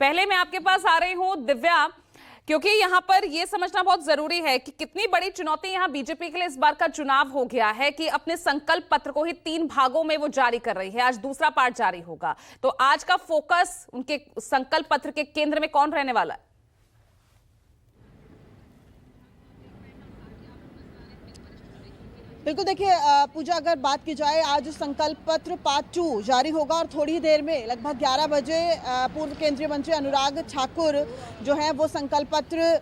पहले मैं आपके पास आ रही हूं दिव्या, क्योंकि यहां पर यह समझना बहुत जरूरी है कि कितनी बड़ी चुनौती यहां बीजेपी के लिए इस बार का चुनाव हो गया है कि अपने संकल्प पत्र को ही 3 भागों में वो जारी कर रही है। आज दूसरा पार्ट जारी होगा, तो आज का फोकस उनके संकल्प पत्र के केंद्र में कौन रहने वाला है? बिल्कुल, देखिए पूजा, अगर बात की जाए, आज संकल्प पत्र पार्ट 2 जारी होगा और थोड़ी देर में लगभग 11 बजे पूर्व केंद्रीय मंत्री अनुराग ठाकुर जो है वो संकल्प पत्र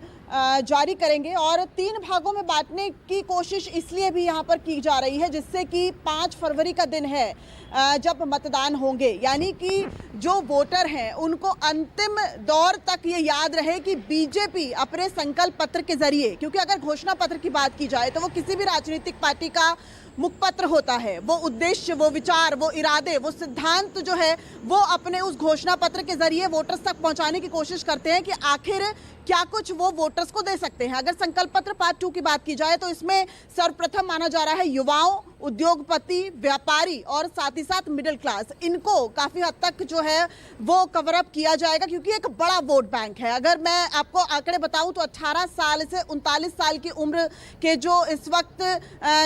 जारी करेंगे और 3 भागों में बांटने की कोशिश इसलिए भी यहाँ पर की जा रही है जिससे कि 5 फरवरी का दिन है जब मतदान होंगे, यानी कि जो वोटर हैं उनको अंतिम दौर तक ये याद रहे कि बीजेपी अपने संकल्प पत्र के जरिए, क्योंकि अगर घोषणा पत्र की बात की जाए तो वो किसी भी राजनीतिक पार्टी का मुखपत्र होता है, वो उद्देश्य, वो विचार, वो इरादे, वो सिद्धांत जो है वो अपने उस घोषणा पत्र के जरिए वोटर्स तक पहुंचाने की कोशिश करते हैं कि आखिर क्या कुछ वो वोटर्स को दे सकते हैं। अगर संकल्प पत्र पार्ट 2 की बात की जाए तो इसमें सर्वप्रथम माना जा रहा है युवाओं, उद्योगपति, व्यापारी और साथ ही साथ मिडिल क्लास, इनको काफी हद तक जो है वो कवर अप किया जाएगा क्योंकि एक बड़ा वोट बैंक है। अगर मैं आपको आंकड़े बताऊं तो 18 साल से 39 साल की उम्र के जो इस वक्त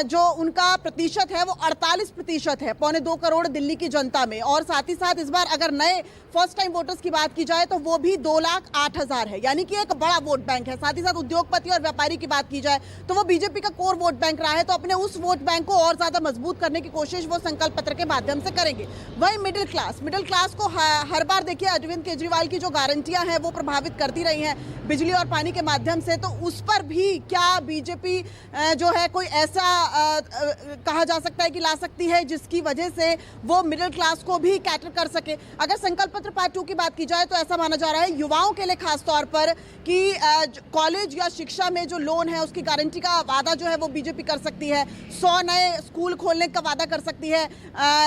जो उनका प्रतिशत है वो 48% है, 1.25 करोड़ दिल्ली की जनता में। और साथ ही साथ इस बार अगर नए फर्स्ट टाइम वोटर्स की बात की जाए तो वो भी 2,08,000 है, यानी कि एक बड़ा वोट बैंक है। साथ ही साथ उद्योगपति और व्यापारी की बात की जाए तो वो बीजेपी का कोर वोट बैंक रहा है, तो अपने उस वोट बैंक को और ज्यादा मजबूत करने की कोशिश वो संकल्प पत्र के माध्यम से करेंगे। वहीं मिडिल क्लास को हर बार देखिए अरविंद केजरीवाल की जो गारंटियां हैं वो प्रभावित करती रही हैं बिजली और पानी के माध्यम से, तो उस पर भी क्या बीजेपी जो है कोई ऐसा कहा जा सकता है कि ला सकती है जिसकी वजह से वो मिडिल क्लास को भी कैटर कर सके। अगर संकल्प पत्र पार्ट 2 की बात की जाए तो ऐसा माना जा रहा है युवाओं के लिए खास तौर पर कि कॉलेज या शिक्षा में जो लोन है उसकी गारंटी का वादा जो है वो बीजेपी कर सकती है, 100 नए स्कूल खोलने का वादा कर सकती है,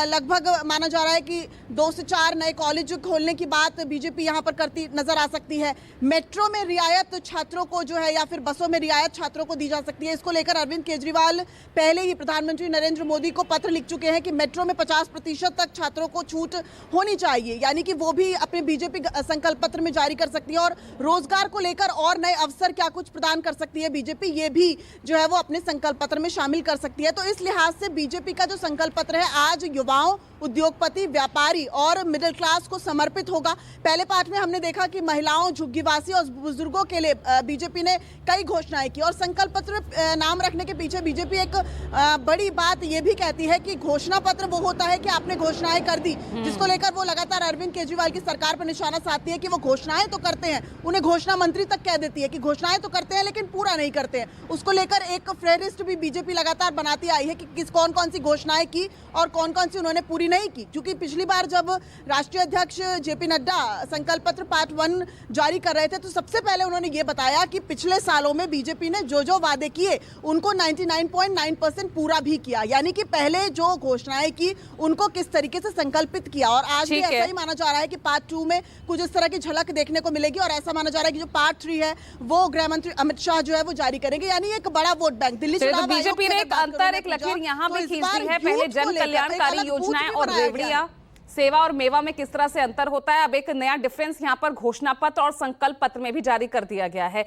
लगभग माना जा रहा है कि 2 से 4 नए कॉलेज खोलने की बात बीजेपी यहाँ पर करती नजर आ सकती है। मेट्रो में रियायत छात्रों को जो है या फिर बसों में रियायत छात्रों को दी जा सकती है। इसको लेकर अरविंद केजरीवाल पहले ही प्रधानमंत्री नरेंद्र मोदी को पत्र लिख चुके हैं कि मेट्रो में 50% तक छात्रों को छूट होनी चाहिए, यानी कि वो भी अपने बीजेपी संकल्प पत्र में जारी कर सकती है। और रोजगार को लेकर और नए अवसर क्या कुछ प्रदान कर सकती है बीजेपी, ये भी जो है वो अपने संकल्प पत्र में शामिल कर सकती है। तो इस लिहाज से बीजेपी का जो संकल्प पत्र है आज युवाओं, उद्योगपति, व्यापारी और मिडिल क्लास को समर्पित होगा। पहले पार्ट में हमने देखा कि महिलाओं, झुग्गीवासी और बुजुर्गों के लिए बीजेपी ने कई घोषणाएं की और संकल्प पत्र नाम रखने के पीछे बीजेपी एक बड़ी बात ये भी कहती है कि घोषणा पत्र वो होता है कि आपने घोषणाएं कर दी, जिसको लेकर वो लगातार अरविंद केजरीवाल की सरकार पर निशाना साधती है कि वो घोषणाएं तो करते हैं, उन्हें घोषणा मंत्री तक कह देती है कि घोषणाएं तो करते हैं लेकिन पूरा नहीं करते हैं। उसको लेकर एक फेहरिस्त भी बीजेपी लगातार बनाती आई है कि कौन कौन सी घोषणाएं की और कौन कौन सी उन्होंने पूरी नहीं की। क्योंकि पिछली बार जब राष्ट्रीय अध्यक्ष जेपी नड्डा संकल्प पत्र पार्ट 1 जारी कर रहे थे तो सबसे पहले उन्होंने ये बताया कि पिछले सालों में बीजेपी ने जो वादे किए उनको 99.9% पूरा भी किया, यानी कि पहले जो घोषणाएं की उनको किस तरीके से संकल्पित किया। और आज भी ऐसा ही माना जा रहा है कि पार्ट 2 में कुछ इस तरह की झलक देखने को मिलेगी और ऐसा माना जा रहा है कि जो पार्ट 3 है वो गृह मंत्री अमित शाह जो है वो जारी करेंगे, यानी एक बड़ा वोट बैंक। दिल्ली चुनाव बीजेपी ने एक लकीर यहाँ पे खींच दी है, पहले जन कल्याणकारी योजनाएं और रेवड़ियां, सेवा और मेवा में किस तरह से अंतर होता है। अब एक नया डिफरेंस यहाँ पर घोषणा पत्र और संकल्प पत्र में भी जारी कर दिया गया है।